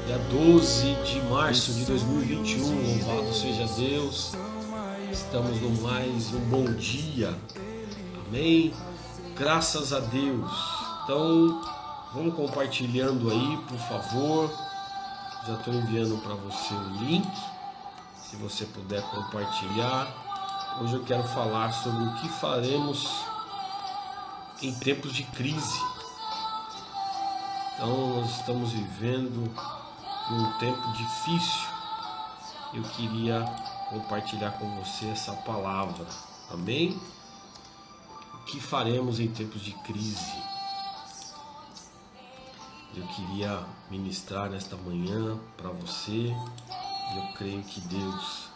Dia 12 de março de 2021, louvado seja Deus. Estamos no mais um bom dia. Amém? Graças a Deus. Então, vamos compartilhando aí, por favor. Já estou enviando para você o link. Se você puder compartilhar. Hoje eu quero falar sobre o que faremos em tempos de crise. Então, nós estamos vivendo um tempo difícil. Eu queria compartilhar com você essa palavra. Amém? O que faremos em tempos de crise? Eu queria ministrar nesta manhã para você. E eu creio que Deus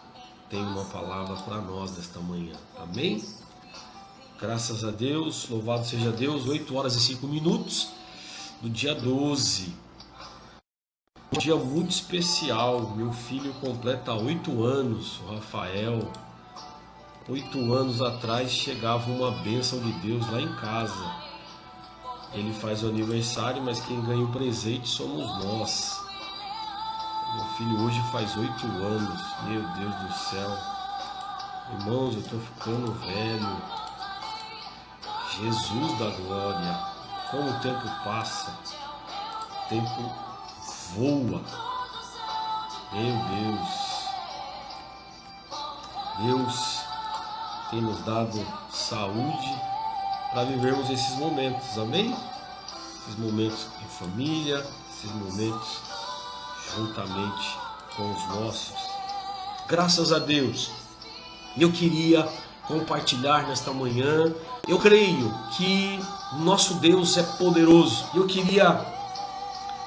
tem uma palavra para nós nesta manhã. Amém? Graças a Deus, louvado seja Deus. 8h05 do dia 12. Um dia muito especial. Meu filho completa 8 anos, o Rafael. 8 anos atrás chegava uma bênção de Deus lá em casa. Ele faz o aniversário, mas quem ganha o presente somos nós. Meu filho hoje faz 8 anos. Meu Deus do céu. Irmãos, eu estou ficando velho. Jesus da glória. Como o tempo passa. O tempo voa. Meu Deus. Deus tem nos dado saúde para vivermos esses momentos, amém? Esses momentos em família, esses momentos juntamente com os nossos. Graças a Deus. Eu queria compartilhar nesta manhã. Eu creio que nosso Deus é poderoso. Eu queria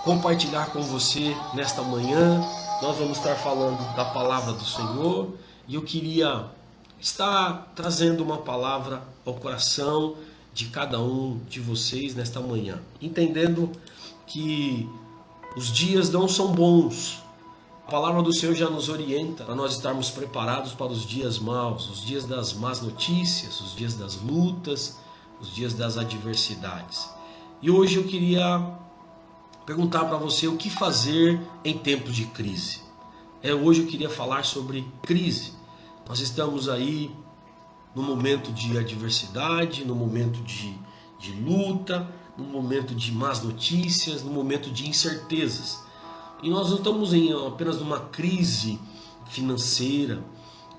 compartilhar com você nesta manhã. Nós vamos estar falando da palavra do Senhor e eu queria estar trazendo uma palavra ao coração de cada um de vocês nesta manhã, entendendo que os dias não são bons. A palavra do Senhor já nos orienta para nós estarmos preparados para os dias maus, os dias das más notícias, os dias das lutas, os dias das adversidades. E hoje eu queria perguntar para você o que fazer em tempos de crise. Hoje eu queria falar sobre crise. Nós estamos aí no momento de adversidade, no momento de luta, no momento de más notícias, no momento de incertezas. E nós não estamos apenas numa crise financeira,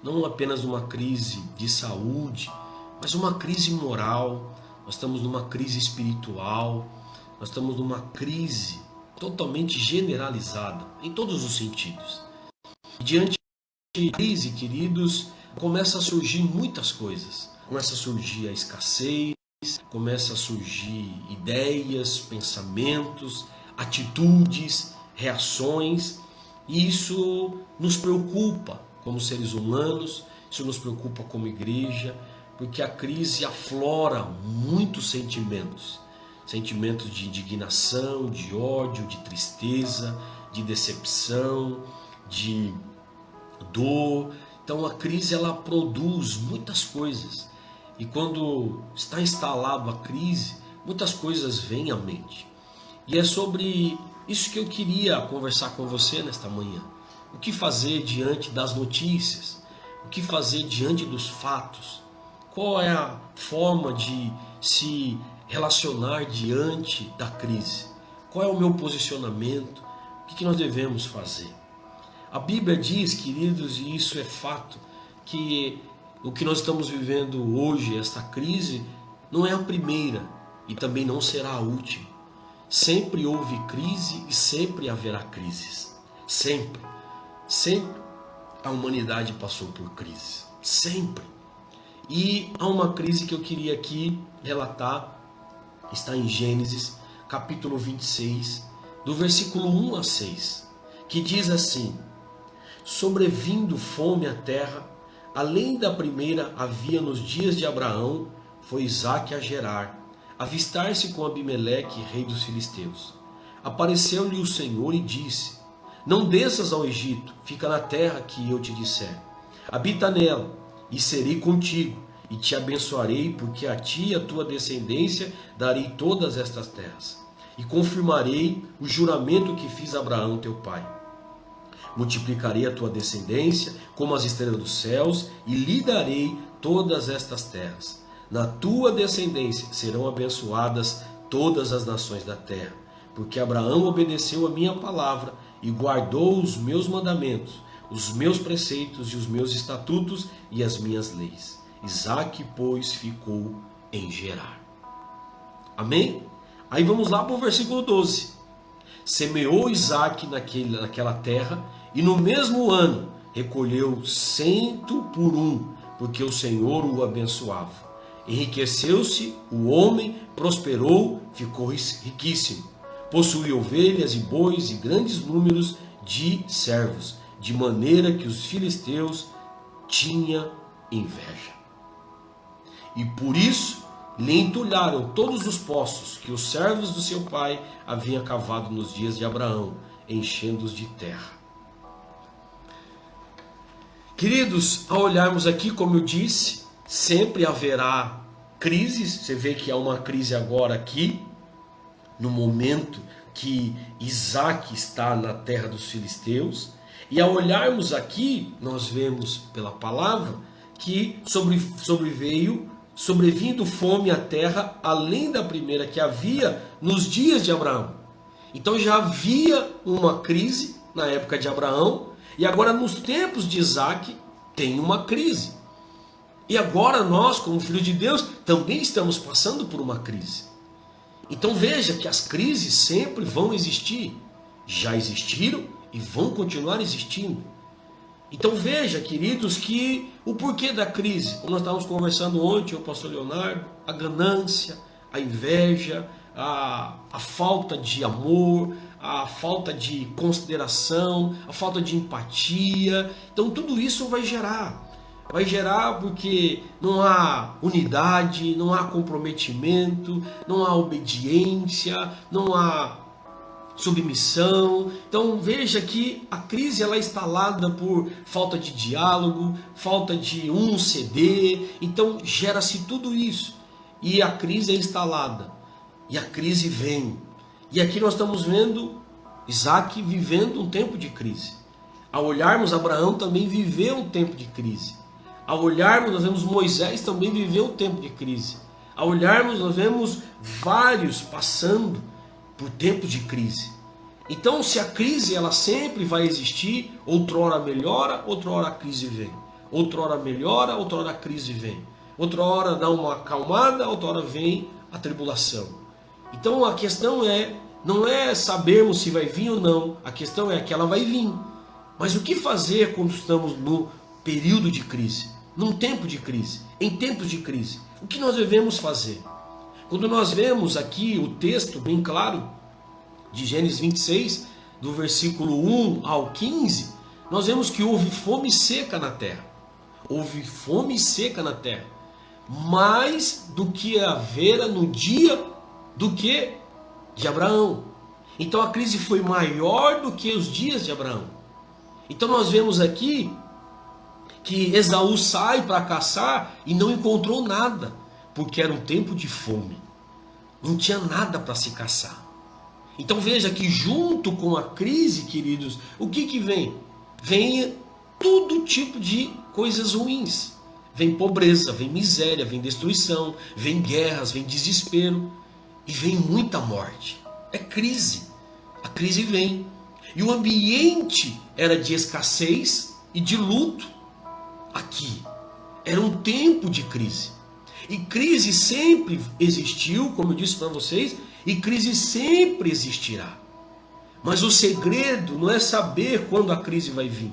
não apenas numa crise de saúde, mas uma crise moral. Nós estamos numa crise espiritual. Nós estamos numa crise totalmente generalizada, em todos os sentidos. E diante da crise, queridos, começa a surgir muitas coisas. Começa a surgir a escassez, começa a surgir ideias, pensamentos, atitudes, reações. E isso nos preocupa como seres humanos, isso nos preocupa como igreja, porque a crise aflora muitos sentimentos. Sentimentos de indignação, de ódio, de tristeza, de decepção, de dor. Então a crise ela produz muitas coisas. E quando está instalado a crise, muitas coisas vêm à mente. E é sobre isso que eu queria conversar com você nesta manhã. O que fazer diante das notícias? O que fazer diante dos fatos? Qual é a forma de se relacionar diante da crise? Qual é o meu posicionamento? O que nós devemos fazer? A Bíblia diz, queridos, e isso é fato, que o que nós estamos vivendo hoje, esta crise, não é a primeira e também não será a última. Sempre houve crise e sempre haverá crises. Sempre. Sempre a humanidade passou por crise. Sempre. E há uma crise que eu queria aqui relatar. Está em Gênesis, capítulo 26, do versículo 1 a 6, que diz assim: Sobrevindo fome à terra, além da primeira havia nos dias de Abraão, foi Isaque a Gerar, avistar-se com Abimeleque, rei dos filisteus. Apareceu-lhe o Senhor e disse: Não desças ao Egito, fica na terra que eu te disser. Habita nela, e serei contigo, e te abençoarei, porque a ti e a tua descendência darei todas estas terras. e confirmarei o juramento que fiz a Abraão teu pai. Multiplicarei a tua descendência como as estrelas dos céus e lhe darei todas estas terras. Na tua descendência serão abençoadas todas as nações da terra, porque Abraão obedeceu a minha palavra e guardou os meus mandamentos, os meus preceitos e os meus estatutos e as minhas leis. Isaque, pois, ficou em Gerar. Amém? Aí vamos lá para o versículo 12. Semeou Isaque naquela terra, e no mesmo ano recolheu 100 por 1, porque o Senhor o abençoava. Enriqueceu-se o homem, prosperou, ficou riquíssimo. Possuía ovelhas e bois e grandes números de servos, de maneira que os filisteus tinham inveja. E por isso lhe entulharam todos os poços que os servos do seu pai haviam cavado nos dias de Abraão, enchendo-os de terra. Queridos, ao olharmos aqui, como eu disse, sempre haverá crises. Você vê que há uma crise agora aqui, no momento que Isaque está na terra dos filisteus. E ao olharmos aqui, nós vemos pela palavra que sobrevindo fome à terra, além da primeira que havia nos dias de Abraão. Então já havia uma crise na época de Abraão, e agora nos tempos de Isaque tem uma crise. E agora nós, como filhos de Deus, também estamos passando por uma crise. Então veja que as crises sempre vão existir, já existiram e vão continuar existindo. Então veja, queridos, que o porquê da crise, como nós estávamos conversando ontem, o pastor Leonardo, a ganância, a inveja, a falta de amor, a falta de consideração, a falta de empatia. Então tudo isso vai gerar porque não há unidade, não há comprometimento, não há obediência, não há submissão. Então veja que a crise ela é instalada por falta de diálogo, falta de um ceder. Então gera-se tudo isso e a crise é instalada e a crise vem. E aqui nós estamos vendo Isaque vivendo um tempo de crise. Ao olharmos, Abraão também viveu um tempo de crise. Ao olharmos, nós vemos Moisés também viveu um tempo de crise. Ao olharmos, nós vemos vários passando por tempos de crise. Então, se a crise ela sempre vai existir, outrora melhora, outrora a crise vem. Outrora melhora, outrora a crise vem. Outrora dá uma acalmada, outrora vem a tribulação. Então a questão não é sabermos se vai vir ou não, a questão é que ela vai vir. Mas o que fazer quando estamos no período de crise, num tempo de crise, em tempos de crise? O que nós devemos fazer? Quando nós vemos aqui o texto bem claro de Gênesis 26, do versículo 1 ao 15, nós vemos que houve fome seca na terra. Houve fome seca na terra, mais do que havera no dia de Abraão. Então a crise foi maior do que os dias de Abraão. Então nós vemos aqui que Esaú sai para caçar e não encontrou nada, porque era um tempo de fome. Não tinha nada para se caçar. Então veja que junto com a crise, queridos, o que vem? Vem todo tipo de coisas ruins. Vem pobreza, vem miséria, vem destruição, vem guerras, vem desespero e vem muita morte. É crise. A crise vem. E o ambiente era de escassez e de luto. Aqui era um tempo de crise. E crise sempre existiu, como eu disse para vocês, e crise sempre existirá. Mas o segredo não é saber quando a crise vai vir.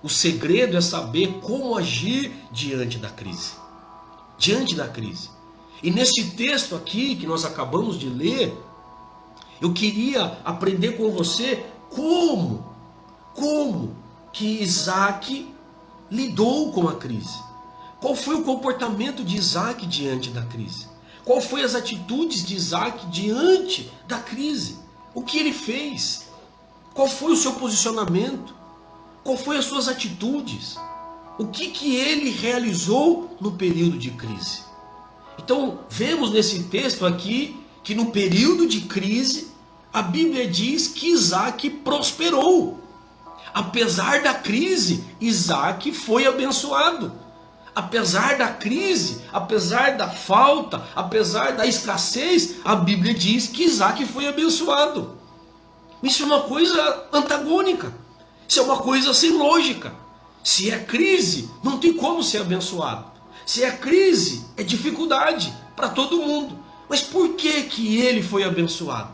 O segredo é saber como agir diante da crise. Diante da crise. E nesse texto aqui que nós acabamos de ler, eu queria aprender com você como que Isaque lidou com a crise. Qual foi o comportamento de Isaque diante da crise? Qual foi as atitudes de Isaque diante da crise? O que ele fez? Qual foi o seu posicionamento? Qual foi as suas atitudes? O que ele realizou no período de crise? Então, vemos nesse texto aqui que no período de crise, a Bíblia diz que Isaac prosperou. Apesar da crise, Isaac foi abençoado. Apesar da crise, apesar da falta, apesar da escassez, a Bíblia diz que Isaac foi abençoado. Isso é uma coisa antagônica. Isso é uma coisa sem lógica. Se é crise, não tem como ser abençoado. Se é crise, é dificuldade para todo mundo. Mas por que que ele foi abençoado?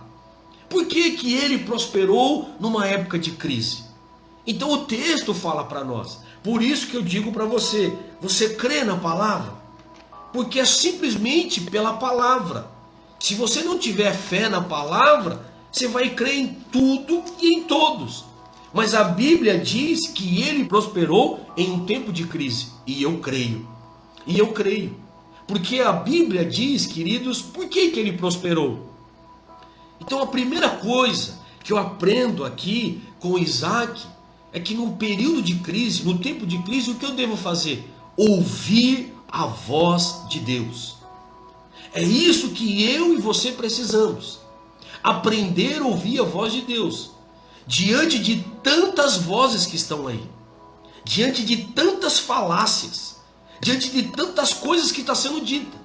Por que que ele prosperou numa época de crise? Então o texto fala para nós. Por isso que eu digo para você, você crê na palavra? Porque é simplesmente pela palavra. Se você não tiver fé na palavra, você vai crer em tudo e em todos. Mas a Bíblia diz que ele prosperou em um tempo de crise. E eu creio. E eu creio. Porque a Bíblia diz, queridos, por que que ele prosperou? Então a primeira coisa que eu aprendo aqui com Isaac é que no período de crise, no tempo de crise, o que eu devo fazer? Ouvir a voz de Deus. É isso que eu e você precisamos. Aprender a ouvir a voz de Deus. Diante de tantas vozes que estão aí. Diante de tantas falácias. Diante de tantas coisas que está sendo dita.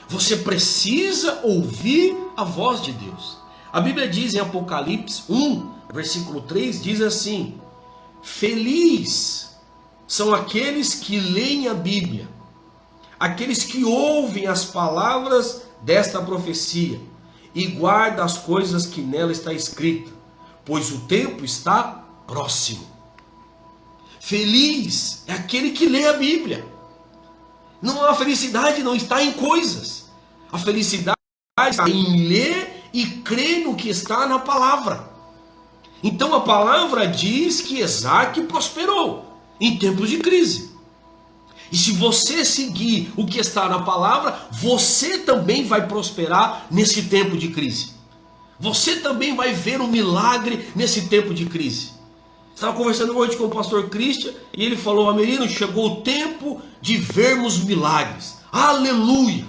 Você precisa ouvir a voz de Deus. A Bíblia diz em Apocalipse 1, versículo 3, diz assim: feliz são aqueles que leem a Bíblia, aqueles que ouvem as palavras desta profecia e guardam as coisas que nela está escrita, pois o tempo está próximo. Feliz é aquele que lê a Bíblia. Não, a felicidade não está em coisas. A felicidade está em ler e crer no que está na palavra. Então a palavra diz que Isaac prosperou em tempos de crise. E se você seguir o que está na palavra, você também vai prosperar nesse tempo de crise. Você também vai ver um milagre nesse tempo de crise. Estava conversando hoje com o pastor Christian e ele falou: Amerino, chegou o tempo de vermos milagres. Aleluia!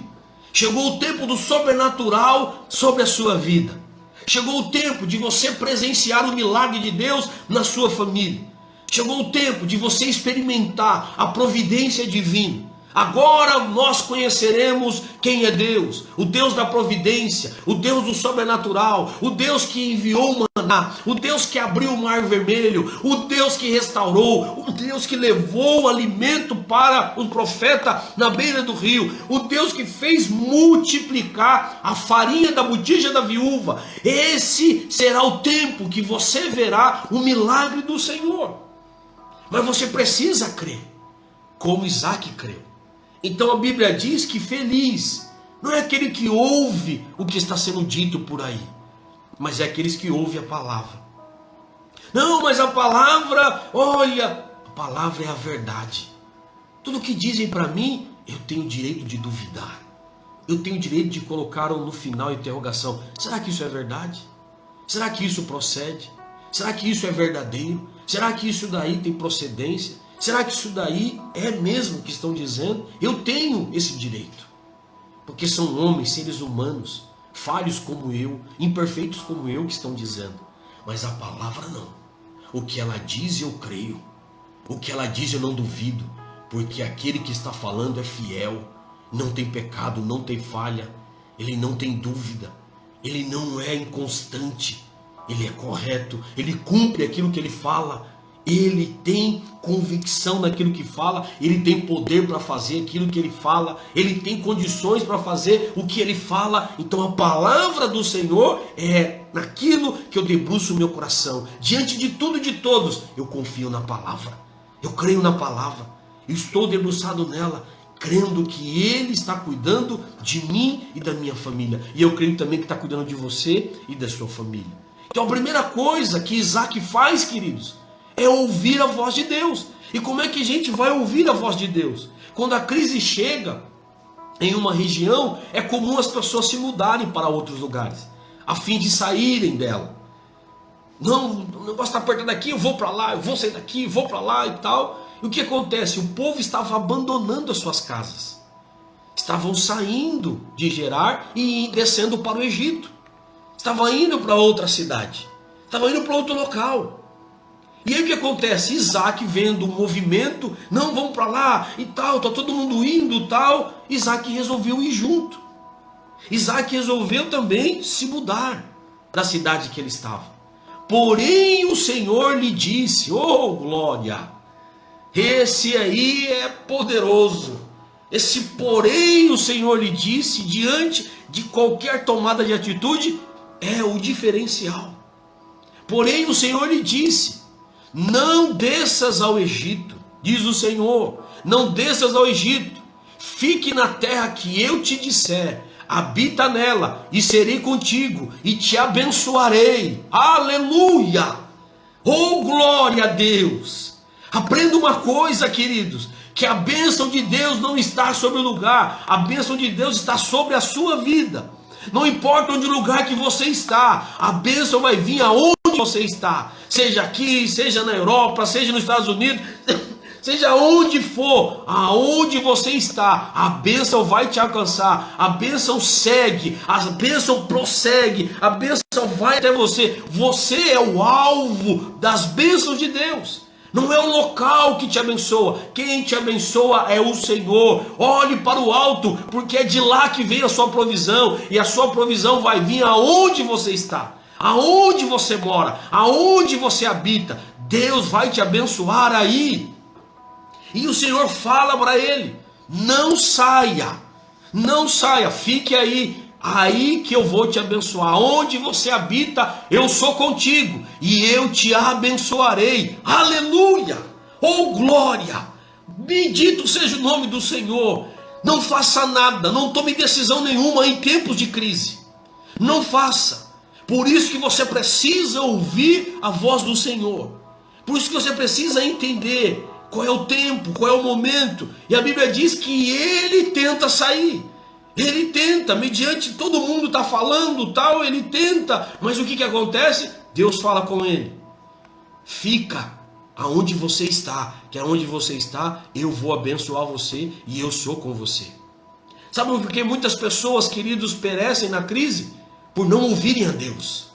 Chegou o tempo do sobrenatural sobre a sua vida. Chegou o tempo de você presenciar o milagre de Deus na sua família. Chegou o tempo de você experimentar a providência divina. Agora nós conheceremos quem é Deus, o Deus da providência, o Deus do sobrenatural, o Deus que enviou o maná, o Deus que abriu o mar vermelho, o Deus que restaurou, o Deus que levou o alimento para o profeta na beira do rio, o Deus que fez multiplicar a farinha da botija da viúva. Esse será o tempo que você verá o milagre do Senhor. Mas você precisa crer, como Isaac creu. Então a Bíblia diz que feliz não é aquele que ouve o que está sendo dito por aí, mas é aqueles que ouvem a palavra. Não, mas a palavra, olha, a palavra é a verdade. Tudo que dizem para mim, eu tenho o direito de duvidar. Eu tenho o direito de colocar no final a interrogação. Será que isso é verdade? Será que isso procede? Será que isso é verdadeiro? Será que isso daí tem procedência? Será que isso daí é mesmo o que estão dizendo? Eu tenho esse direito. Porque são homens, seres humanos, falhos como eu, imperfeitos como eu, que estão dizendo. Mas a palavra não. O que ela diz eu creio. O que ela diz eu não duvido. Porque aquele que está falando é fiel. Não tem pecado, não tem falha. Ele não tem dúvida. Ele não é inconstante. Ele é correto. Ele cumpre aquilo que ele fala. Ele tem convicção naquilo que fala, ele tem poder para fazer aquilo que ele fala, ele tem condições para fazer o que ele fala. Então a palavra do Senhor é naquilo que eu debruço o meu coração. Diante de tudo e de todos, eu confio na palavra, eu creio na palavra, eu estou debruçado nela, crendo que Ele está cuidando de mim e da minha família. E eu creio também que está cuidando de você e da sua família. Então a primeira coisa que Isaac faz, queridos, é ouvir a voz de Deus. E como é que a gente vai ouvir a voz de Deus? Quando a crise chega em uma região, é comum as pessoas se mudarem para outros lugares, a fim de saírem dela. Não, o negócio está apertando aqui, eu vou para lá, eu vou sair daqui, eu vou para lá e tal. E o que acontece? O povo estava abandonando as suas casas. estavam saindo de Gerar e descendo para o Egito. Estavam indo para outra cidade. Estavam indo para outro local. E aí o que acontece? Isaac vendo o movimento, não, vamos para lá e tal, está todo mundo indo e tal. Isaac resolveu ir junto. Isaac resolveu também se mudar da cidade que ele estava. Porém o Senhor lhe disse, oh glória, esse aí é poderoso. Esse porém o Senhor lhe disse, diante de qualquer tomada de atitude, é o diferencial. Porém o Senhor lhe disse, não desças ao Egito, diz o Senhor, não desças ao Egito, fique na terra que eu te disser, habita nela e serei contigo e te abençoarei. Aleluia! Oh glória a Deus! Aprenda uma coisa, queridos, que a bênção de Deus não está sobre o lugar, a bênção de Deus está sobre a sua vida. Não importa onde lugar que você está, a bênção vai vir aonde você está, seja aqui, seja na Europa, seja nos Estados Unidos, seja onde for, aonde você está, a bênção vai te alcançar, a bênção segue, a bênção prossegue, a bênção vai até você. Você é o alvo das bênçãos de Deus. Não é o local que te abençoa, quem te abençoa é o Senhor. Olhe para o alto, porque é de lá que vem a sua provisão, e a sua provisão vai vir aonde você está, aonde você mora, aonde você habita. Deus vai te abençoar aí. E o Senhor fala para ele, não saia, não saia, fique aí que eu vou te abençoar. Onde você habita, eu sou contigo e eu te abençoarei. Aleluia! Oh glória! Bendito seja o nome do Senhor. Não faça nada, não tome decisão nenhuma em tempos de crise. Não faça. Por isso que você precisa ouvir a voz do Senhor. Por isso que você precisa entender qual é o tempo, qual é o momento. E a Bíblia diz que ele tenta sair. Ele tenta, mediante todo mundo está falando tal, ele tenta, mas o que acontece? Deus fala com ele, fica aonde você está, que aonde você está, eu vou abençoar você e eu sou com você. Sabe por que muitas pessoas, queridos, perecem na crise? Por não ouvirem a Deus.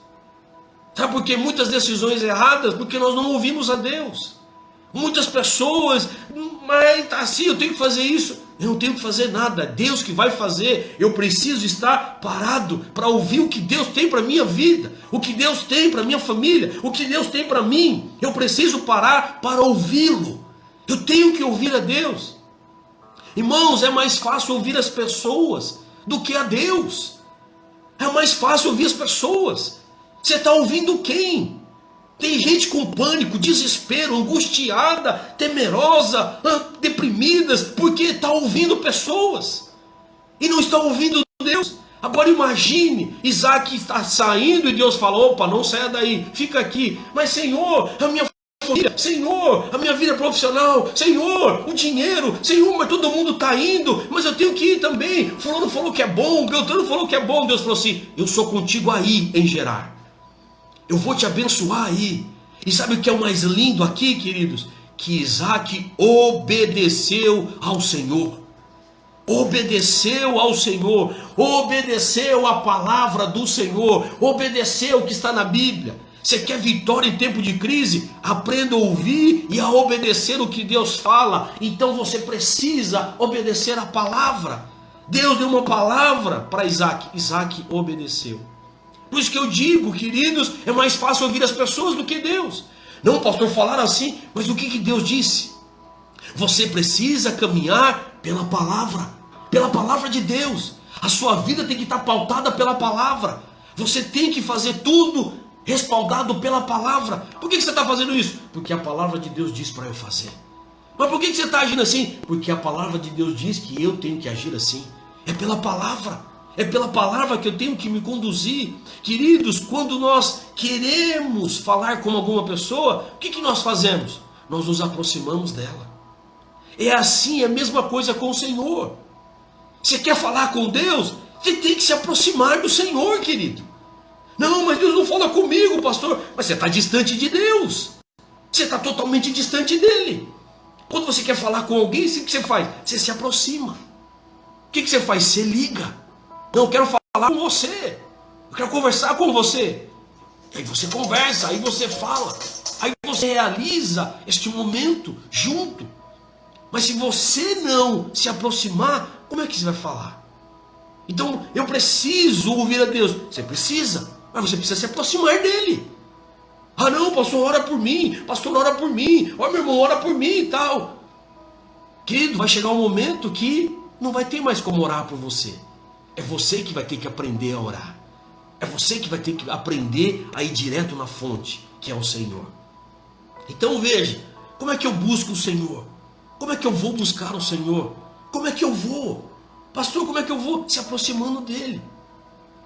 Sabe por que muitas decisões erradas? Porque nós não ouvimos a Deus. Muitas pessoas, mas assim, eu tenho que fazer isso. Eu não tenho que fazer nada, é Deus que vai fazer. Eu preciso estar parado para ouvir o que Deus tem para a minha vida, o que Deus tem para a minha família, o que Deus tem para mim. Eu preciso parar para ouvi-lo. Eu tenho que ouvir a Deus. Irmãos, é mais fácil ouvir as pessoas do que a Deus. É mais fácil ouvir as pessoas. Você está ouvindo quem? Tem gente com pânico, desespero, angustiada, temerosa, deprimidas, porque está ouvindo pessoas e não está ouvindo Deus. Agora imagine, Isaac está saindo e Deus fala, opa, não saia daí, fica aqui. Mas Senhor, a minha família, Senhor, a minha vida profissional, Senhor, o dinheiro, Senhor, mas todo mundo está indo, mas eu tenho que ir também. Fulano falou que é bom, Beltrano falou que é bom. Deus falou assim, eu sou contigo aí em Gerar. Eu vou te abençoar aí. E sabe o que é o mais lindo aqui, queridos? Que Isaac obedeceu ao Senhor. Obedeceu ao Senhor. Obedeceu a palavra do Senhor. Obedeceu o que está na Bíblia. Você quer vitória em tempo de crise? Aprenda a ouvir e a obedecer o que Deus fala. Então você precisa obedecer a palavra. Deus deu uma palavra para Isaac. Isaac obedeceu. Por isso que eu digo, queridos, é mais fácil ouvir as pessoas do que Deus. Não, pastor, falar assim, mas o que Deus disse? Você precisa caminhar pela palavra de Deus. A sua vida tem que estar pautada pela palavra. Você tem que fazer tudo respaldado pela palavra. Por que você está fazendo isso? Porque a palavra de Deus diz para eu fazer. Mas por que você está agindo assim? Porque a palavra de Deus diz que eu tenho que agir assim. É pela palavra. É pela palavra que eu tenho que me conduzir. Queridos, quando nós queremos falar com alguma pessoa, o que nós fazemos? Nós nos aproximamos dela. É assim, é a mesma coisa com o Senhor. Você quer falar com Deus? Você tem que se aproximar do Senhor, querido. Não, mas Deus não fala comigo, pastor. Mas você está distante de Deus. Você está totalmente distante dele. Quando você quer falar com alguém, o que você faz? Você se aproxima. O que você faz? Você liga. Não, eu quero falar com você. Eu quero conversar com você. Aí você conversa, aí você fala. Aí você realiza este momento junto. Mas se você não se aproximar, como é que você vai falar? Então, eu preciso ouvir a Deus. Você precisa, mas você precisa se aproximar dele. Ah não, pastor, ora por mim. Pastor, ora por mim. Ó, meu irmão, ora por mim e tal. Querido, vai chegar um momento que não vai ter mais como orar por você. É você que vai ter que aprender a orar. É você que vai ter que aprender a ir direto na fonte, que é o Senhor. Então veja, como é que eu busco o Senhor? Como é que eu vou buscar o Senhor? Como é que eu vou? Pastor, como é que eu vou? Se aproximando dele.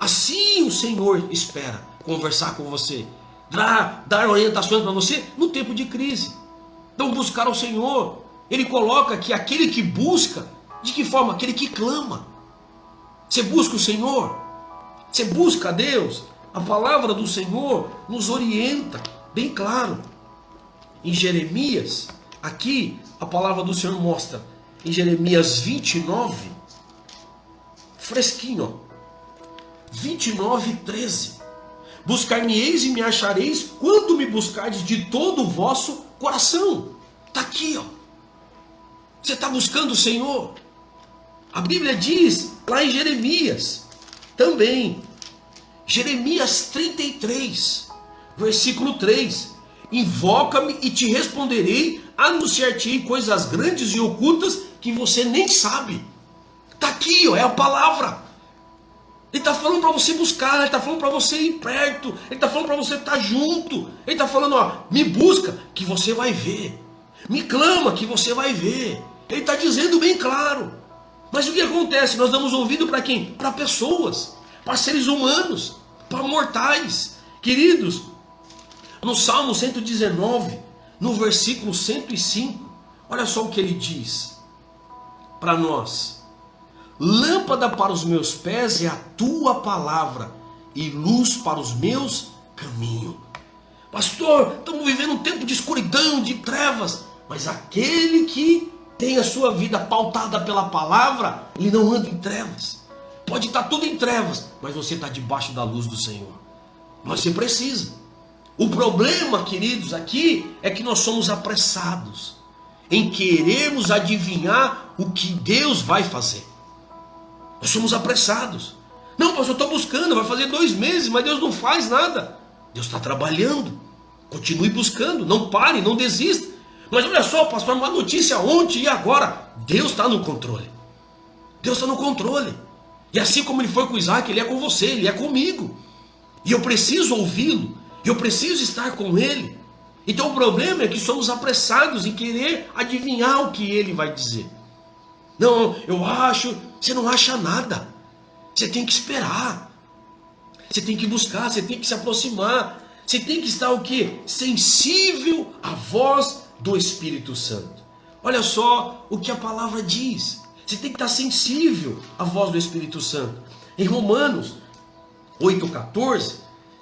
Assim o Senhor espera conversar com você, dar orientações para você no tempo de crise. Então buscar o Senhor, ele coloca que aquele que busca, de que forma? Aquele que clama. Você busca o Senhor? Você busca a Deus? A palavra do Senhor nos orienta, bem claro. Em Jeremias, aqui a palavra do Senhor mostra, em Jeremias 29, fresquinho, 29, 13. Buscar-me-eis e me achareis quando me buscardes de todo o vosso coração. Está aqui, ó. Você está buscando o Senhor? A Bíblia diz lá em Jeremias, também, Jeremias 33, versículo 3: invoca-me e te responderei, anunciar-te coisas grandes e ocultas que você nem sabe. Está aqui, ó, é a palavra. Ele está falando para você buscar, ele está falando para você ir perto, ele está falando para você estar junto. Ele está falando, ó, me busca que você vai ver, me clama que você vai ver. Ele está dizendo bem claro. Mas o que acontece? Nós damos ouvido para quem? Para pessoas, para seres humanos, para mortais. Queridos, no Salmo 119, no versículo 105, olha só o que ele diz para nós: lâmpada para os meus pés é a tua palavra e luz para os meus caminhos. Pastor, estamos vivendo um tempo de escuridão, de trevas, mas aquele que tem a sua vida pautada pela palavra, ele não anda em trevas. Pode estar tudo em trevas, mas você está debaixo da luz do Senhor. Mas você precisa. O problema, queridos, aqui é que nós somos apressados em querermos adivinhar o que Deus vai fazer. Nós somos apressados. Não, pastor, eu estou buscando, vai fazer 2 meses, mas Deus não faz nada. Deus está trabalhando. Continue buscando, não pare, não desista. Mas olha só, pastor, uma notícia ontem e agora. Deus está no controle. Deus está no controle. E assim como ele foi com Isaac, ele é com você, ele é comigo. E eu preciso ouvi-lo, eu preciso estar com ele. Então o problema é que somos apressados em querer adivinhar o que ele vai dizer. Não, eu acho. Você não acha nada. Você tem que esperar. Você tem que buscar, você tem que se aproximar. Você tem que estar o quê? Sensível à voz do Espírito Santo. Olha só o que a palavra diz. Você tem que estar sensível à voz do Espírito Santo. Em Romanos 8,14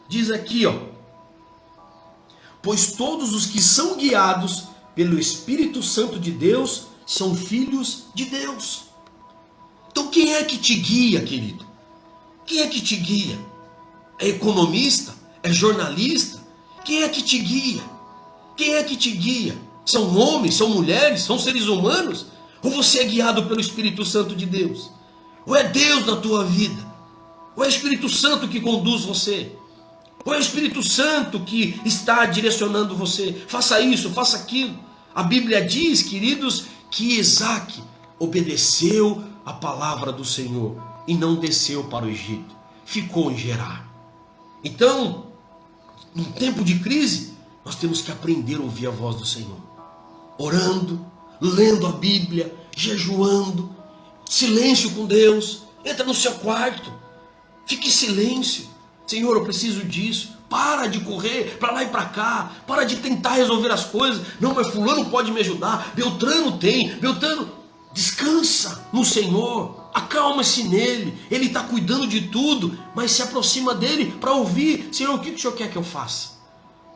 diz aqui, ó: pois todos os que são guiados pelo Espírito Santo de Deus são filhos de Deus. Então quem é que te guia, querido? Quem é que te guia? É economista? É jornalista? Quem é que te guia? Quem é que te guia? São homens, são mulheres, são seres humanos? Ou você é guiado pelo Espírito Santo de Deus? Ou é Deus na tua vida? Ou é o Espírito Santo que conduz você? Ou é o Espírito Santo que está direcionando você? Faça isso, faça aquilo. A Bíblia diz, queridos, que Isaac obedeceu a palavra do Senhor e não desceu para o Egito. Ficou em Gerar. Então, num tempo de crise, nós temos que aprender a ouvir a voz do Senhor. Orando, lendo a Bíblia, jejuando, silêncio com Deus. Entra no seu quarto, fique em silêncio. Senhor, eu preciso disso. Para de correr para lá e para cá. Para de tentar resolver as coisas. Não, mas fulano pode me ajudar. Beltrano tem. Beltrano, descansa no Senhor. Acalma-se nele. Ele está cuidando de tudo. Mas se aproxima dele para ouvir. Senhor, o que o Senhor quer que eu faça?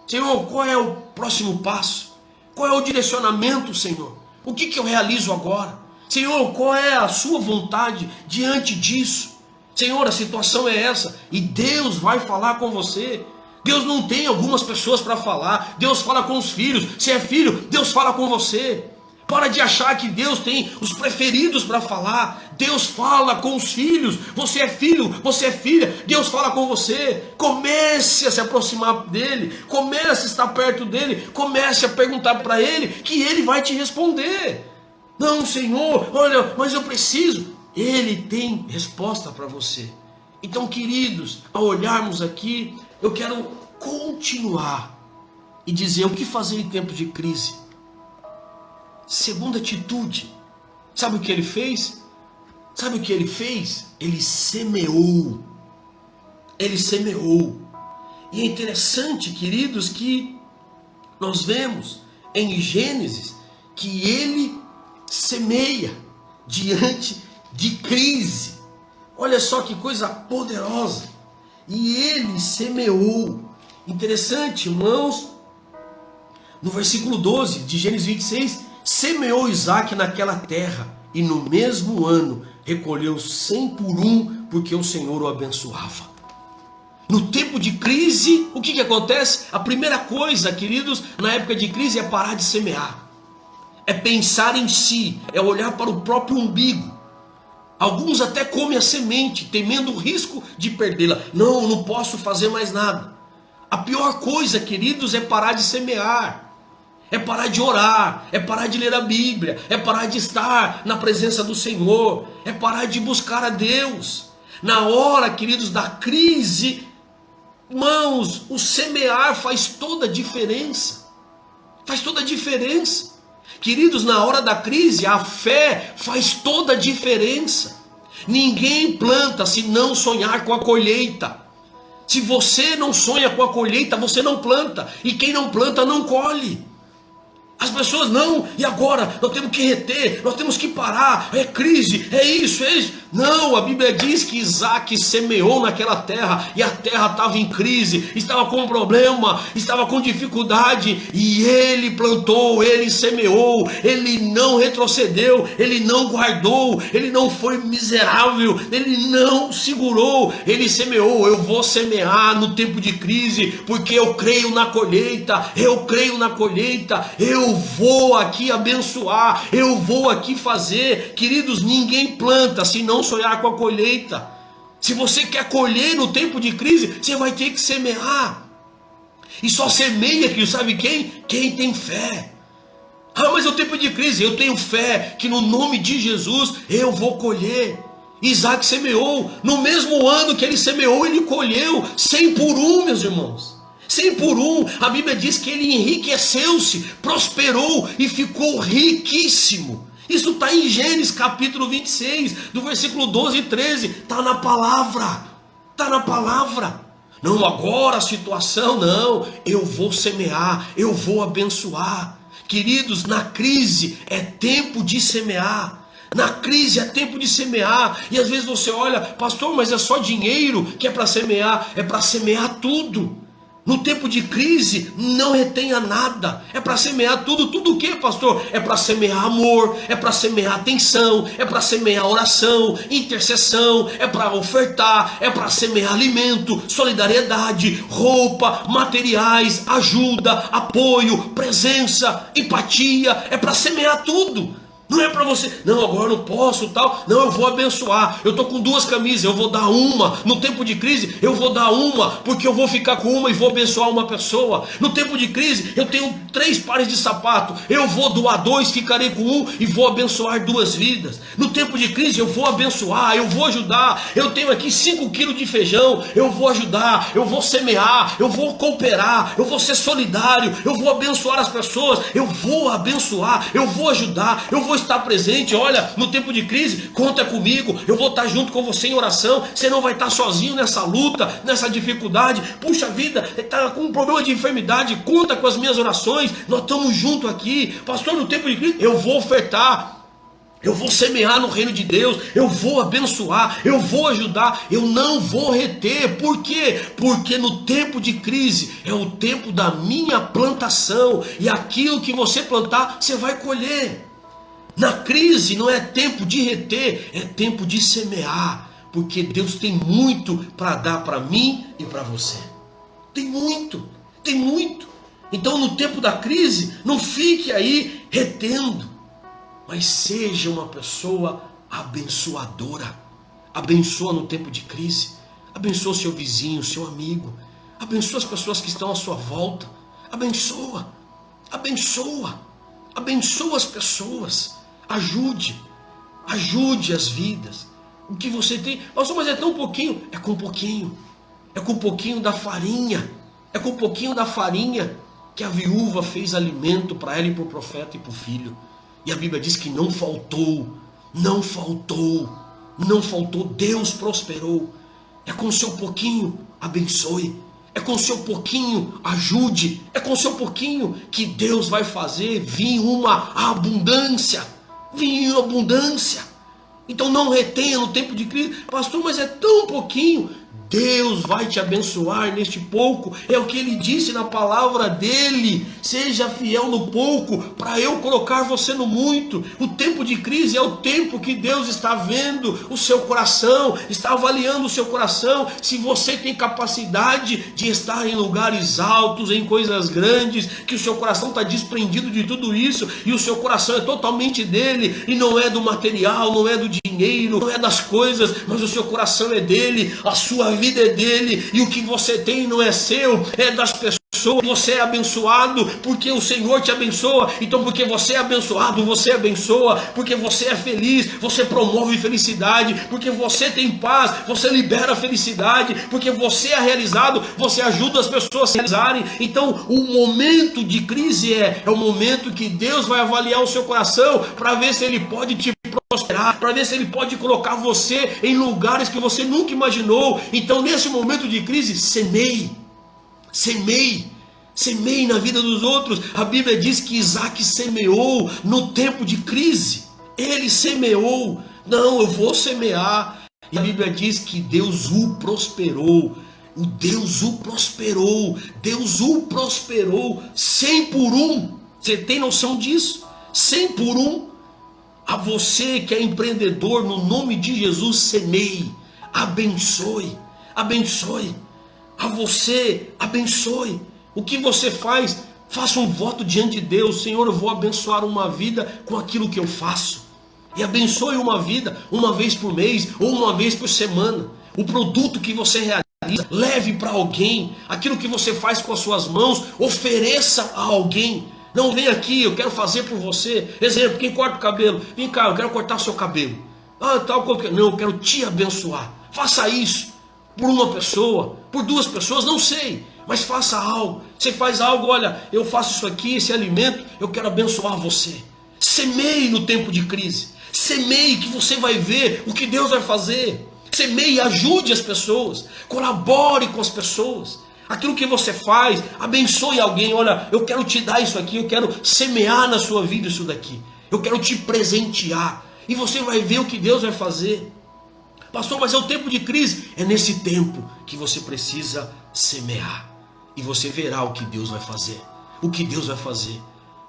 Senhor, qual é o próximo passo? Qual é o direcionamento, Senhor? O que eu realizo agora? Senhor, qual é a sua vontade diante disso? Senhor, a situação é essa, e Deus vai falar com você. Deus não tem algumas pessoas para falar, Deus fala com os filhos. Se é filho, Deus fala com você. Para de achar que Deus tem os preferidos para falar. Deus fala com os filhos. Você é filho, você é filha, Deus fala com você. Comece a se aproximar dele, comece a estar perto dele, comece a perguntar para ele, que ele vai te responder. Não, Senhor, olha, mas eu preciso. Ele tem resposta para você. Então, queridos, ao olharmos aqui, eu quero continuar e dizer o que fazer em tempos de crise. Segunda atitude, sabe o que ele fez? Sabe o que ele fez? Ele semeou. Ele semeou. E é interessante, queridos, que nós vemos em Gênesis que ele semeia diante de crise. Olha só que coisa poderosa. E ele semeou. Interessante, irmãos. No versículo 12 de Gênesis 26, semeou Isaac naquela terra, e no mesmo ano recolheu 100 por um, porque o Senhor o abençoava. No tempo de crise, o que acontece? A primeira coisa, queridos, na época de crise é parar de semear. É pensar em si, é olhar para o próprio umbigo. Alguns até comem a semente, temendo o risco de perdê-la. Não posso fazer mais nada. A pior coisa, queridos, é parar de semear. É parar de orar, é parar de ler a Bíblia, é parar de estar na presença do Senhor, é parar de buscar a Deus. Na hora, queridos, da crise, irmãos, o semear faz toda a diferença. Faz toda a diferença. Queridos, na hora da crise, a fé faz toda a diferença. Ninguém planta se não sonhar com a colheita. Se você não sonha com a colheita, você não planta. E quem não planta não colhe. As pessoas não, e agora? Nós temos que reter, nós temos que parar, é crise, é isso, é isso. Não, a Bíblia diz que Isaac semeou naquela terra, e a terra estava em crise, estava com problema, estava com dificuldade, e ele plantou, ele semeou, ele não retrocedeu, ele não guardou, ele não foi miserável, ele não segurou, ele semeou. Eu vou semear no tempo de crise, porque eu creio na colheita, eu vou aqui abençoar, eu vou aqui fazer. Queridos, ninguém planta se não sonhar com a colheita. Se você quer colher no tempo de crise, você vai ter que semear. E só semeia, que sabe quem? Quem tem fé. Ah, mas é o tempo de crise, eu tenho fé que no nome de Jesus eu vou colher. Isaac semeou, no mesmo ano que ele semeou, ele colheu 100 por um, meus irmãos. 100 por um, a Bíblia diz que ele enriqueceu-se, prosperou e ficou riquíssimo. Isso está em Gênesis capítulo 26, do versículo 12 e 13, está na palavra, está na palavra. Não, agora a situação, não, eu vou semear, eu vou abençoar. Queridos, na crise é tempo de semear. Na crise é tempo de semear. E às vezes você olha, pastor, mas é só dinheiro que é para semear? É para semear tudo. No tempo de crise, não retenha nada. É para semear tudo. Tudo o que, pastor? É para semear amor, é para semear atenção, é para semear oração, intercessão, é para ofertar, é para semear alimento, solidariedade, roupa, materiais, ajuda, apoio, presença, empatia. É para semear tudo. Não é para você, não, agora eu não posso, tal. Não, eu vou abençoar. Eu estou com 2 camisas, eu vou dar uma. No tempo de crise, eu vou dar uma, porque eu vou ficar com uma e vou abençoar uma pessoa. No tempo de crise, eu tenho 3 pares de sapato. Eu vou doar 2, ficarei com 1 e vou abençoar 2 vidas. No tempo de crise, eu vou abençoar, eu vou ajudar. Eu tenho aqui 5 quilos de feijão, eu vou ajudar, eu vou semear, eu vou cooperar, eu vou ser solidário, eu vou abençoar as pessoas, eu vou abençoar, eu vou ajudar, eu vou estar presente. Olha, no tempo de crise, conta comigo, eu vou estar junto com você em oração. Você não vai estar sozinho nessa luta, nessa dificuldade. Puxa vida, está com um problema de enfermidade, conta com as minhas orações, nós estamos juntos aqui. Pastor, no tempo de crise, eu vou ofertar, eu vou semear no reino de Deus, eu vou abençoar, eu vou ajudar, eu não vou reter. Por quê? Porque no tempo de crise é o tempo da minha plantação, e aquilo que você plantar, você vai colher. Na crise não é tempo de reter, é tempo de semear, porque Deus tem muito para dar para mim e para você. Tem muito, tem muito. Então no tempo da crise, não fique aí retendo, mas seja uma pessoa abençoadora. Abençoa no tempo de crise, abençoa o seu vizinho, seu amigo, abençoa as pessoas que estão à sua volta, abençoa, abençoa, abençoa as pessoas, ajude as vidas. O que você tem, nossa, mas é tão pouquinho, é com um pouquinho da farinha, é com um pouquinho da farinha que a viúva fez alimento para ela e para o profeta e para o filho. E a Bíblia diz que não faltou, não faltou, não faltou, Deus prosperou. É com o seu pouquinho, abençoe. É com o seu pouquinho, ajude. É com o seu pouquinho que Deus vai fazer vir uma abundância. Vir uma abundância. Então não retenha no tempo de crise. Pastor, mas é tão pouquinho. Deus vai te abençoar neste pouco. É o que ele disse na palavra dele. Seja fiel no pouco, para eu colocar você no muito. O tempo de crise é o tempo que Deus está vendo o seu coração, está avaliando o seu coração. Se você tem capacidade de estar em lugares altos, em coisas grandes, que o seu coração está desprendido de tudo isso, e o seu coração é totalmente dele, e não é do material, não é do dinheiro, não é das coisas, mas o seu coração é dele, a sua vida é dele, e o que você tem não é seu, é das pessoas. Você é abençoado porque o Senhor te abençoa. Então porque você é abençoado, você abençoa. Porque você é feliz, você promove felicidade. Porque você tem paz, você libera felicidade. Porque você é realizado, você ajuda as pessoas a se realizarem. Então o momento de crise é o momento que Deus vai avaliar o seu coração, para ver se ele pode te prosperar, para ver se ele pode colocar você em lugares que você nunca imaginou. Então nesse momento de crise, semeie, semeie, semeie na vida dos outros. A Bíblia diz que Isaac semeou no tempo de crise. Ele semeou. Não, eu vou semear. E a Bíblia diz que Deus o prosperou. O Deus o prosperou. Deus o prosperou 100 por 1. Você tem noção disso? 100 por 1. A você que é empreendedor, no nome de Jesus, semeie, abençoe, abençoe. A você, abençoe. O que você faz? Faça um voto diante de Deus. Senhor, eu vou abençoar uma vida com aquilo que eu faço. E abençoe uma vida uma vez por mês ou uma vez por semana. O produto que você realiza, leve para alguém. Aquilo que você faz com as suas mãos, ofereça a alguém. Não, vem aqui, eu quero fazer por você. Exemplo, quem corta o cabelo? Vem cá, eu quero cortar o seu cabelo. Ah, tal, não, eu quero te abençoar. Faça isso por uma pessoa, por duas pessoas, não sei. Mas faça algo. Você faz algo, olha, eu faço isso aqui, esse alimento, eu quero abençoar você. Semeie no tempo de crise. Semeie que você vai ver o que Deus vai fazer. Semeie, ajude as pessoas. Colabore com as pessoas. Aquilo que você faz, abençoe alguém. Olha, eu quero te dar isso aqui, eu quero semear na sua vida isso daqui. Eu quero te presentear. E você vai ver o que Deus vai fazer. Pastor, mas é o tempo de crise. É nesse tempo que você precisa semear. E você verá o que Deus vai fazer. O que Deus vai fazer.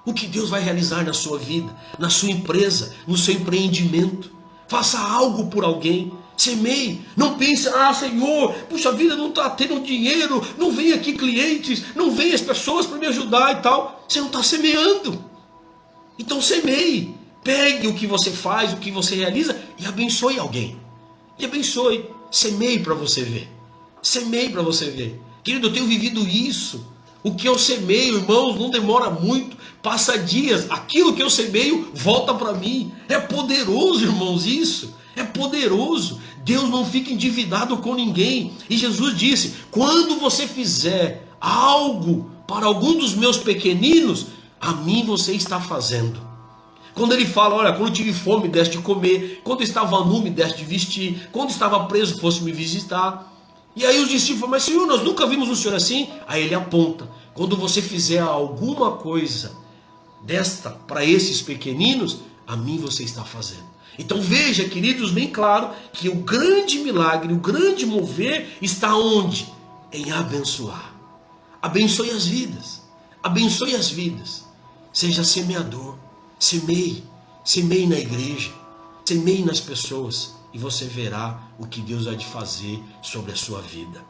O que Deus vai realizar na sua vida, na sua empresa, no seu empreendimento. Faça algo por alguém. Semeie. Não pense, ah Senhor, puxa vida, não está tendo dinheiro, não vem aqui clientes, não vem as pessoas para me ajudar e tal. Você não está semeando. Então semeie. Pegue o que você faz, o que você realiza e abençoe alguém. E abençoe. Semeie para você ver. Semeie para você ver. Querido, eu tenho vivido isso. O que eu semeio, irmãos, não demora muito. Passa dias. Aquilo que eu semeio volta para mim. É poderoso, irmãos, isso. É poderoso. Deus não fica endividado com ninguém. E Jesus disse, quando você fizer algo para algum dos meus pequeninos, a mim você está fazendo. Quando ele fala, olha, quando tive fome, deste de comer. Quando estava nu, me deste de vestir. Quando estava preso, fosse me visitar. E aí os discípulos falam, mas Senhor, nós nunca vimos o Senhor assim. Aí ele aponta, quando você fizer alguma coisa desta para esses pequeninos, a mim você está fazendo. Então veja, queridos, bem claro que o grande milagre, o grande mover está onde? Em abençoar. Abençoe as vidas. Abençoe as vidas. Seja semeador. Semeie. Semeie na igreja, semeie nas pessoas e você verá o que Deus vai de fazer sobre a sua vida.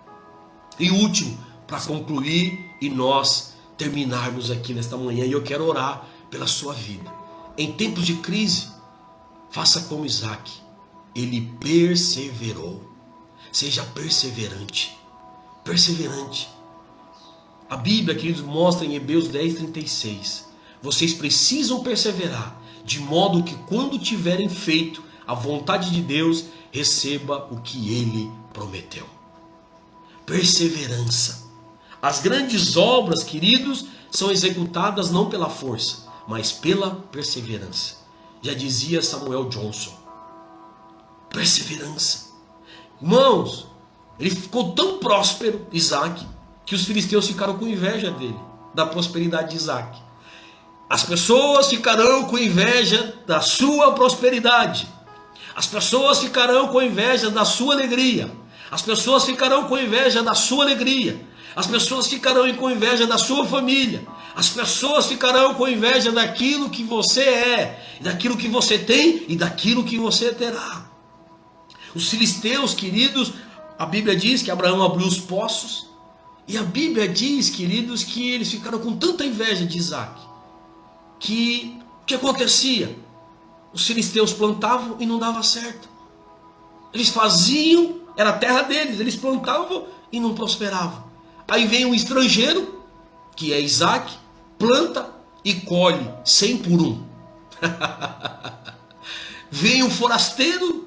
E último, para concluir e nós terminarmos aqui nesta manhã, e eu quero orar pela sua vida. Em tempos de crise, faça como Isaac, ele perseverou. Seja perseverante, perseverante. A Bíblia, queridos, mostra em Hebreus 10:36, vocês precisam perseverar, de modo que quando tiverem feito a vontade de Deus, receba o que Ele prometeu. Perseverança. As grandes obras, queridos, são executadas não pela força, mas pela perseverança. Já dizia Samuel Johnson. Perseverança. Irmãos, ele ficou tão próspero, Isaac, que os filisteus ficaram com inveja dele, da prosperidade de Isaac. As pessoas ficarão com inveja da sua prosperidade. As pessoas ficarão com inveja da sua alegria. As pessoas ficarão com inveja da sua alegria. As pessoas ficarão com inveja da sua família. As pessoas ficarão com inveja daquilo que você é, daquilo que você tem e daquilo que você terá. Os filisteus, queridos, a Bíblia diz que Abraão abriu os poços. E a Bíblia diz, queridos, que eles ficaram com tanta inveja de Isaac, que o que acontecia? Os filisteus plantavam e não dava certo. Eles faziam, era a terra deles, eles plantavam e não prosperavam. Aí vem um estrangeiro, que é Isaac, planta e colhe 100 por 1. Vem um forasteiro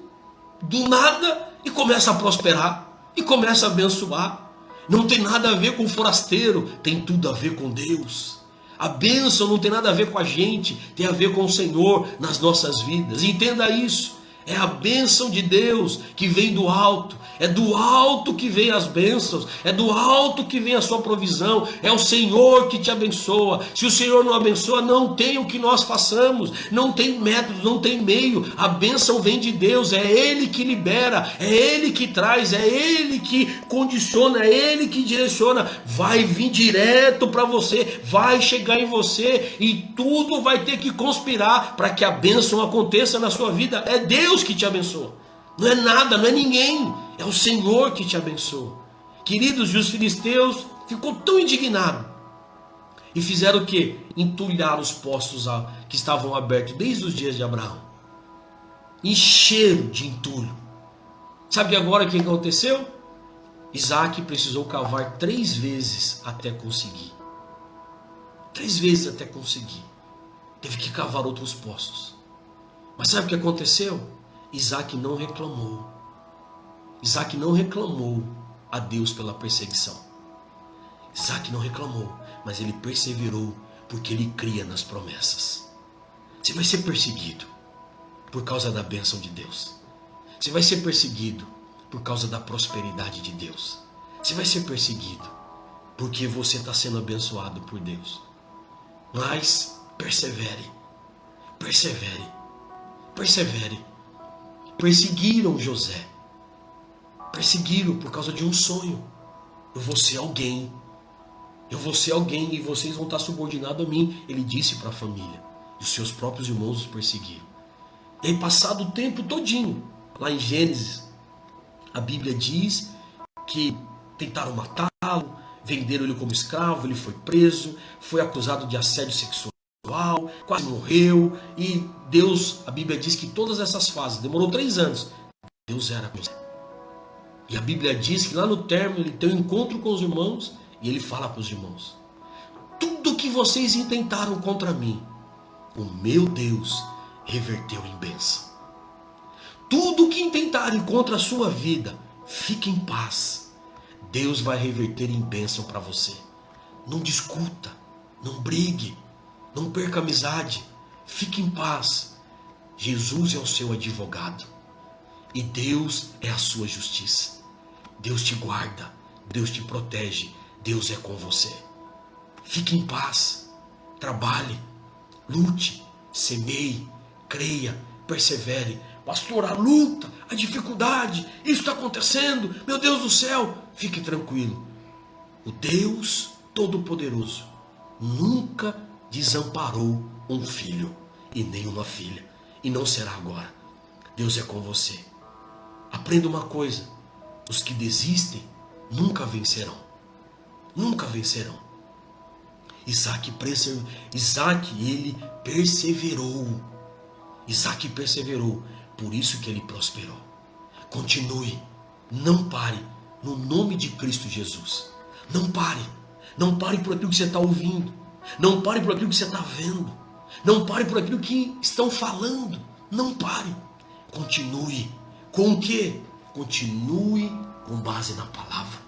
do nada e começa a prosperar e começa a abençoar. Não tem nada a ver com o forasteiro, tem tudo a ver com Deus. A bênção não tem nada a ver com a gente, tem a ver com o Senhor nas nossas vidas. Entenda isso. É a bênção de Deus que vem do alto. É do alto que vem as bênçãos. É do alto que vem a sua provisão. É o Senhor que te abençoa. Se o Senhor não abençoa, não tem o que nós façamos. Não tem método, não tem meio. A bênção vem de Deus. É Ele que libera. É Ele que traz. É Ele que condiciona. É Ele que direciona. Vai vir direto para você. Vai chegar em você. E tudo vai ter que conspirar para que a bênção aconteça na sua vida. É Deus que te abençoa. Não é nada, não é ninguém. É o Senhor que te abençoa. Queridos, e os filisteus ficou tão indignado. E fizeram o quê? Entulhar os poços que estavam abertos desde os dias de Abraão. Encheram de entulho. Sabe agora o que aconteceu? Isaac precisou cavar 3 vezes até conseguir. 3 vezes até conseguir. Teve que cavar outros poços. Mas sabe o que aconteceu? Isaac não reclamou. Isaac não reclamou a Deus pela perseguição. Isaac não reclamou, mas ele perseverou porque ele cria nas promessas. Você vai ser perseguido por causa da bênção de Deus. Você vai ser perseguido por causa da prosperidade de Deus. Você vai ser perseguido porque você está sendo abençoado por Deus. Mas persevere, persevere, persevere. Perseguiram José. Perseguiram por causa de um sonho. Eu vou ser alguém. Eu vou ser alguém e vocês vão estar subordinados a mim. Ele disse para a família. E os seus próprios irmãos os perseguiram. E aí, passado o tempo todinho, lá em Gênesis, a Bíblia diz que tentaram matá-lo, venderam ele como escravo, ele foi preso, foi acusado de assédio sexual, quase morreu. E Deus, a Bíblia diz que todas essas fases, demorou 3 anos, Deus era com José. E a Bíblia diz que lá no término ele tem um encontro com os irmãos e ele fala para os irmãos: tudo que vocês intentaram contra mim, o meu Deus reverteu em bênção. Tudo que intentarem contra a sua vida, fique em paz. Deus vai reverter em bênção para você. Não discuta, não brigue, não perca a amizade. Fique em paz. Jesus é o seu advogado. E Deus é a sua justiça. Deus te guarda, Deus te protege, Deus é com você. Fique em paz. Trabalhe, lute, semeie, creia, persevere. Pastor, a luta, a dificuldade, isso está acontecendo, meu Deus do céu. Fique tranquilo. O Deus Todo-Poderoso nunca desamparou um filho e nem uma filha. e não será agora. Deus é com você. Aprenda uma coisa: os que desistem nunca vencerão. Nunca vencerão. Isaac ele perseverou. Isaac perseverou, por isso que ele prosperou. Continue, não pare, no nome de Cristo Jesus. Não pare. Não pare por aquilo que você está ouvindo. Não pare por aquilo que você está vendo. Não pare por aquilo que estão falando. Não pare. Continue. Com o quê? Continue com base na palavra.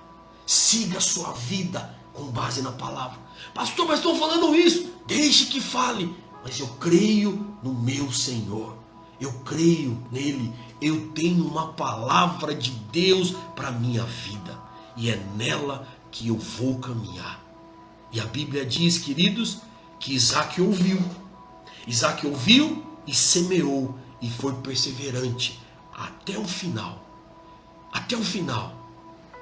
Siga a sua vida com base na palavra. Pastor, mas estão falando isso. Deixe que fale. Mas eu creio no meu Senhor. Eu creio nele. Eu tenho uma palavra de Deus para a minha vida. E é nela que eu vou caminhar. E a Bíblia diz, queridos, que Isaac ouviu. Isaac ouviu e semeou. E foi perseverante até o final. Até o final.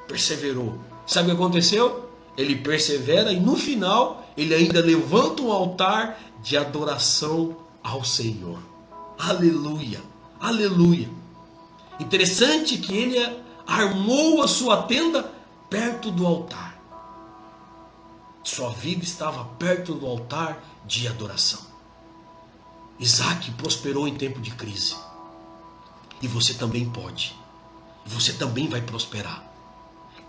Perseverou. Sabe o que aconteceu? Ele persevera e no final ele ainda levanta um altar de adoração ao Senhor. Aleluia. Aleluia. Interessante que ele armou a sua tenda perto do altar. Sua vida estava perto do altar de adoração. Isaac prosperou em tempo de crise. E você também pode. Você também vai prosperar.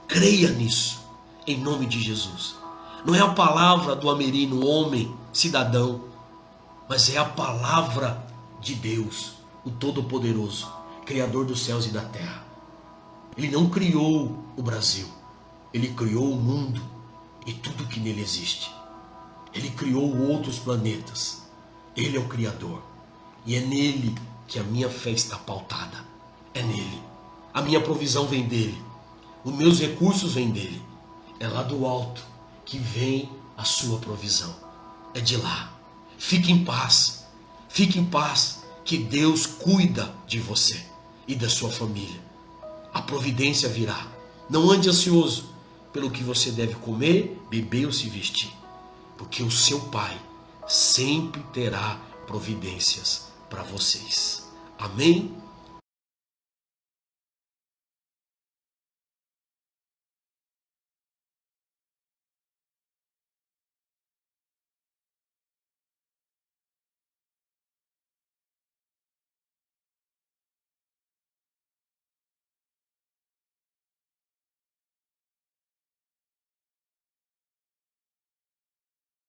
Creia nisso, em nome de Jesus. Não é a palavra do Amerino, homem, cidadão, mas é a palavra de Deus, o Todo-Poderoso, Criador dos céus e da terra. Ele não criou o Brasil, ele criou o mundo e tudo que nele existe. Ele criou outros planetas. Ele é o Criador. E é nele que a minha fé está pautada. É nele. A minha provisão vem dele. Os meus recursos vêm dele. É lá do alto que vem a sua provisão. É de lá. Fique em paz. Fique em paz, que Deus cuida de você e da sua família. A providência virá. Não ande ansioso pelo que você deve comer, beber ou se vestir, porque o seu Pai sempre terá providências para vocês. Amém?